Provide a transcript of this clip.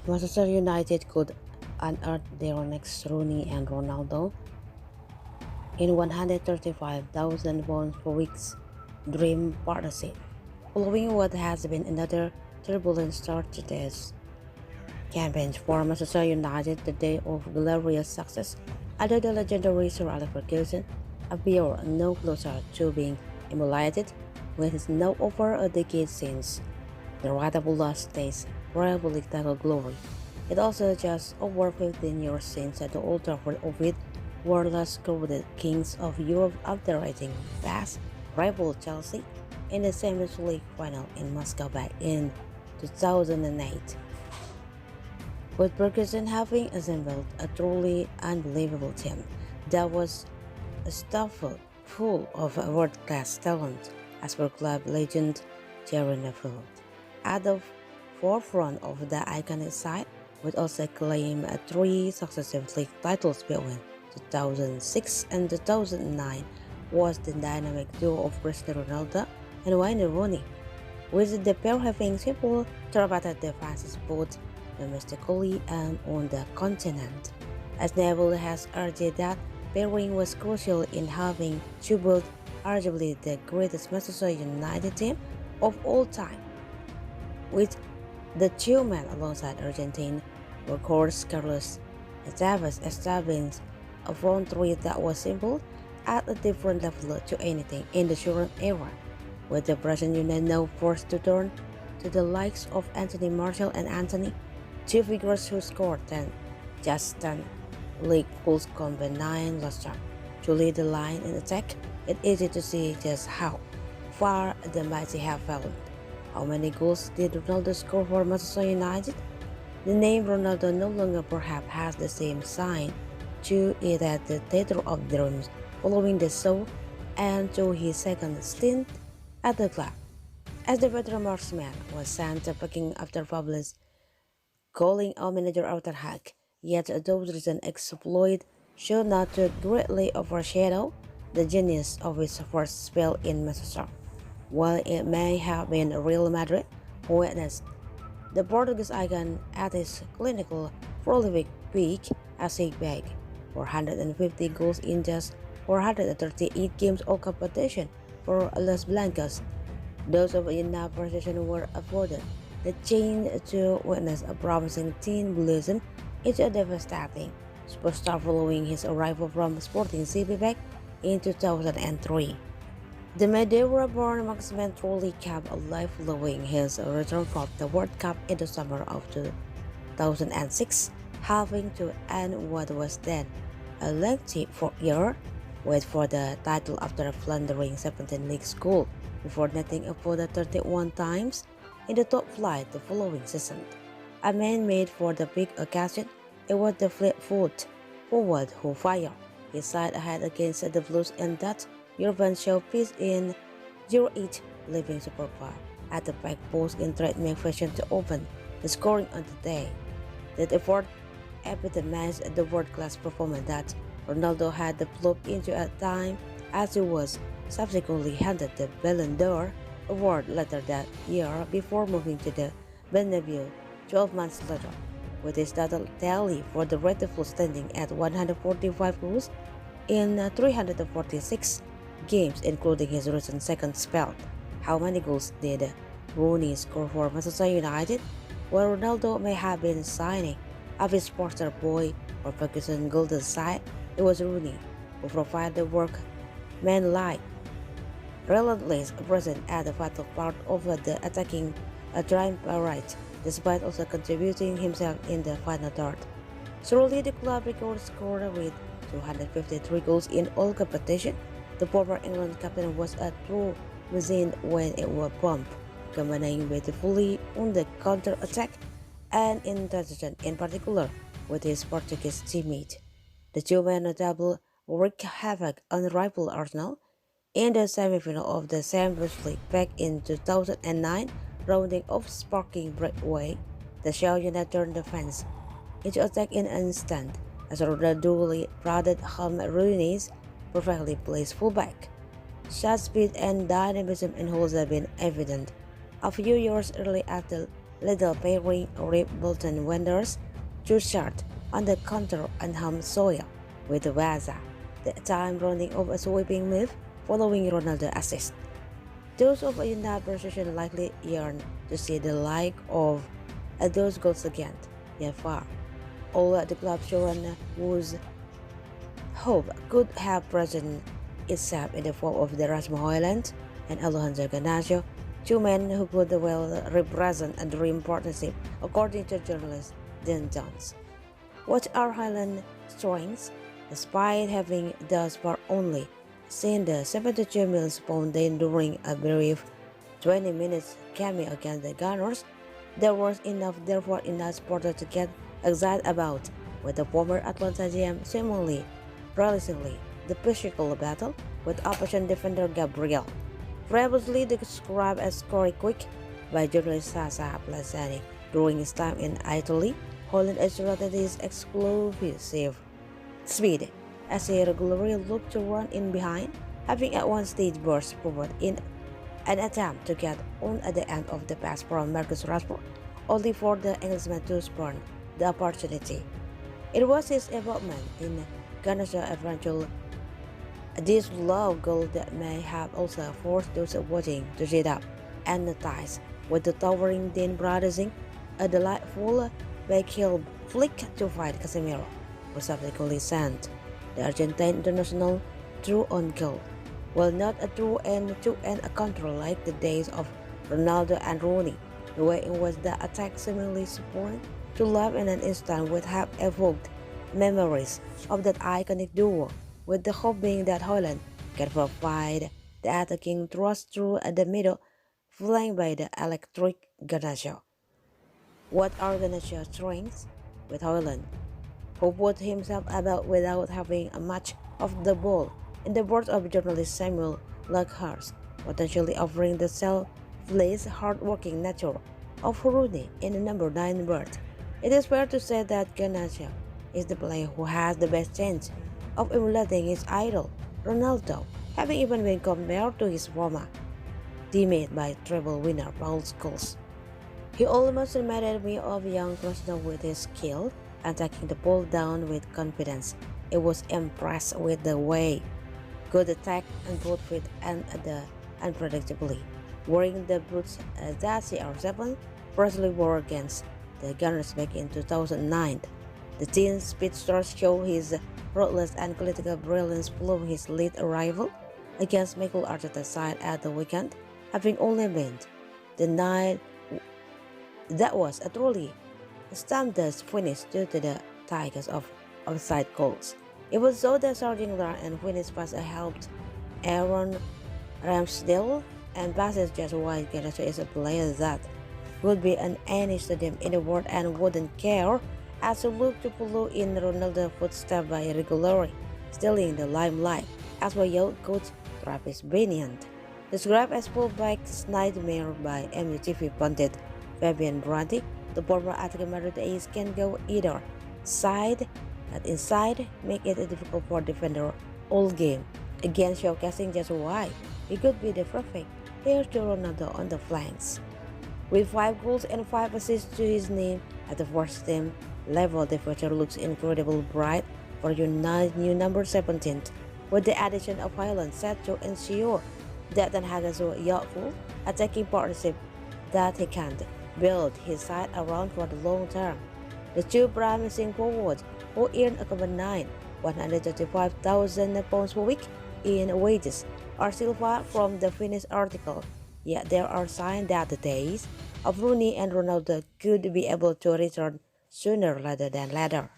Manchester United could unearth their next Rooney and Ronaldo in 135,000 pounds per week's dream partnership, following what has been another turbulent start to this campaign for Manchester United. The day of glorious success under the legendary Sir Alex Ferguson appear no closer to being emulated, with it's now over a decade since the ratable last day's Premier League title glory. It also just over 15 years since at the Old Trafford of it were last crowded kings of Europe after riding past rival Chelsea in the Champions League final in Moscow back in 2008. With Ferguson having assembled a truly unbelievable team that was stuffed full of world-class talent, as per club legend Jerry Neville. At the forefront of the iconic side would also claim three successive league titles between 2006 and 2009 was the dynamic duo of Cristiano Ronaldo and Wayne Rooney, with the pair having simple targeted defenses both domestically and on the continent. As Neville has argued that pairing was crucial in having to build arguably the greatest Manchester United team of all time, with the two men alongside Argentine workhorse Carlos Tevez establishing a front three that was simple at a different level to anything in the current era, with the Brazilian United now forced to turn to the likes of Anthony Martial and Anthony, two figures who scored 10, just 10 league goals combined last year. To lead the line in attack, it's easy to see just how far the mighty have fallen. How many goals did Ronaldo score for Manchester United? The name Ronaldo no longer perhaps has the same sign to it as the theater of dreams following the show and to his second stint at the club, as the veteran marksman was sent packing after Fables calling our manager out at hack. Yet those recent exploits should not to greatly overshadow the genius of his first spell in Manchester. While it may have been Real Madrid who witnessed the Portuguese icon at his clinical prolific peak as he bagged 450 goals in just 438 games of competition for Los Blancos, those of enough precision were afforded the chance to witness a promising teen blossom into a devastating superstar following his arrival from Sporting CP back in 2003. The Madeira-born marksman truly came alive following his return from the World Cup in the summer of 2006, having to end what was then a lengthy 4-year wait for the title after a floundering 17 league goal before netting a further 31 times in the top flight the following season. A man made for the big occasion, it was the fleet-foot forward who fired his side ahead against the Blues in that European showpiece in 0-8, leaving Supercar at the back post in trademark fashion to open the scoring on the day. That effort epitomized the world-class performance that Ronaldo had developed into at time, as he was subsequently handed the Ballon d'Or award later that year before moving to the Bernabeu 12 months later, with his total tally for the Red standing at 145 goals in 346 games, including his recent second spell. How many goals did Rooney score for Manchester United? While Ronaldo may have been signing of his poster boy or Ferguson golden side, it was Rooney who provided the work man-like relentless presence at the vital part of the attacking triumvirate, despite also contributing himself in the final third. Surely the club record scorer with 253 goals in all competition, the former England captain was a true machine when it was pumped, combining beautifully on the counter-attack and in transition, in particular with his Portuguese teammate. The two men notable wreaked havoc on rival Arsenal in the semi-final of the Champions League back in 2009, rounding off sparking breakaway. The Shell United turned defense into attack in an instant as Ronaldo duly prodded home Rooney's perfectly placed fullback. Shot speed and dynamism in holes have been evident a few years early at the little pairing rib Bolton Wanderers to start on the counter and home soil with Waza, the time running of a sweeping move following Ronaldo assist. Those of a United position likely yearn to see the like of those goals again, yet far. All the club shown whose hope could have present itself in the form of the Rasmus Højlund and Alejandro Garnacho, two men who could well represent a dream partnership, according to journalist Dan Jones. What are Highland strengths? Despite having thus far only seen the 72 minutes pound during a brief 20 minutes cameo against the Gunners, there was enough therefore in that supporter to get excited about, with the former Atlanta GM seemingly realistically the physical battle with opposition defender Gabriel, previously described as scoring quick by journalist Sasa Plazzani during his time in Italy. Højlund asserted his exclusive speed as he regularly looked to run in behind, having at one stage burst forward in an attempt to get on at the end of the pass from Marcus Rashford, only for the Englishman to spurn the opportunity. It was his involvement in Ghana's eventual disallowed goal that may have also forced those watching to sit up and notice with the towering Dean brothers a delightful backheel flick to fight Casemiro, who subsequently sent the Argentine international through on goal. While not a true end-to-end control like the days of Ronaldo and Rooney, the way in which the attack seemingly sprang to life in an instant would have evoked memories of that iconic duo, with the hope being that Højlund can provide the attacking thrust through the middle, flanked by the electric Garnacho. What are Garnacho's strengths? With Højlund, who put himself about without having much of the ball, in the words of journalist Samuel Luckhurst, potentially offering the selfless, hard-working nature of Rooney in the number 9 berth. It is fair to say that Garnacho is the player who has the best chance of emulating his idol, Ronaldo, having even been compared to his former teammate by treble winner Paul Scholes. He almost reminded me of young Crosby with his skill and taking the ball down with confidence. I was impressed with the way good attack and both feet and the unpredictably, wearing the boots that CR7 Presley wore against the Gunners back in 2009. The teen speedster showed his ruthless analytical brilliance following his late arrival against Mikel Arteta's side at the weekend, having only been the night that was a truly standard finish due to the tigers of offside goals. It was so that Sergeant Lar and finish pass helped Aaron Ramsdale and passes just why Garnacho is a player that would be in any stadium in the world and wouldn't care as he looked to follow in Ronaldo's footsteps by regularly stealing the limelight, as well young coach Travis Beniant. Described as fullback's nightmare by MUTV pundit Fabian Brandy, the former Atletico Madrid ace can go either side and inside, make it difficult for defender all game, again showcasing just why he could be the perfect pair to Ronaldo on the flanks. With 5 goals and 5 assists to his name at the first team level, the future looks incredibly bright for United's new number 17, with the addition of Højlund set to ensure that Ten Hag has a youthful attacking partnership that he can build his side around for the long term. The two promising forwards, who earn a combined £135,000 per week in wages, are still far from the finished article, yet there are signs that the days of Rooney and Ronaldo could be able to return sooner rather than later.